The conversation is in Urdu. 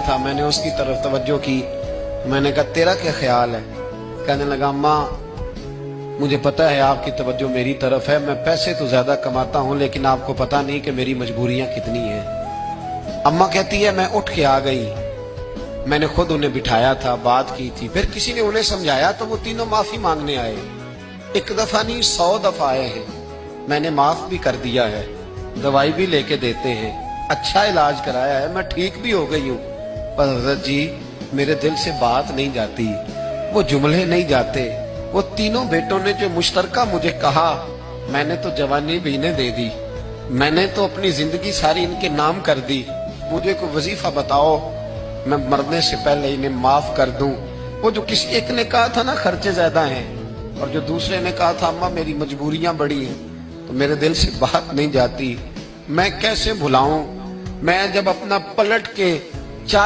تھا، میں نے اس کی طرف توجہ کی، میں نے کہا تیرا کیا خیال ہے؟ کہنے لگا اماں مجھے پتہ ہے آپ کی توجہ میری طرف ہے، میں پیسے تو زیادہ کماتا ہوں لیکن آپ کو پتہ نہیں کہ میری مجبوریاں کتنی ہیں۔ اماں کہتی ہے میں اٹھ کے آ گئی، میں نے خود انہیں بٹھایا تھا، بات کی تھی، پھر کسی نے انہیں سمجھایا تو وہ تینوں معافی مانگنے آئے، ایک دفعہ نہیں 100 دفعہ آئے ہیں، میں نے معاف بھی کر دیا ہے، دوائی بھی لے کے دیتے ہیں، اچھا علاج کرایا ہے، میں ٹھیک بھی ہو گئی ہوں، پر حضرت جی میرے دل سے بات نہیں جاتی، وہ جملے نہیں جاتے۔ وہ تینوں بیٹوں نے جو مشترکہ مجھے کہا، میں نے تو جوانی بھی انہیں دے دی، میں نے تو اپنی زندگی ساری ان کے نام کر دی، مجھے کوئی وظیفہ بتاؤ میں مرنے سے پہلے انہیں معاف کر دوں۔ وہ جو کسی ایک نے کہا تھا نا خرچے زیادہ ہیں، اور جو دوسرے نے کہا تھا اماں میری مجبوریاں بڑی ہیں، تو میرے دل سے بات نہیں جاتی، میں کیسے بھلاؤں؟ میں جب اپنا پلٹ کے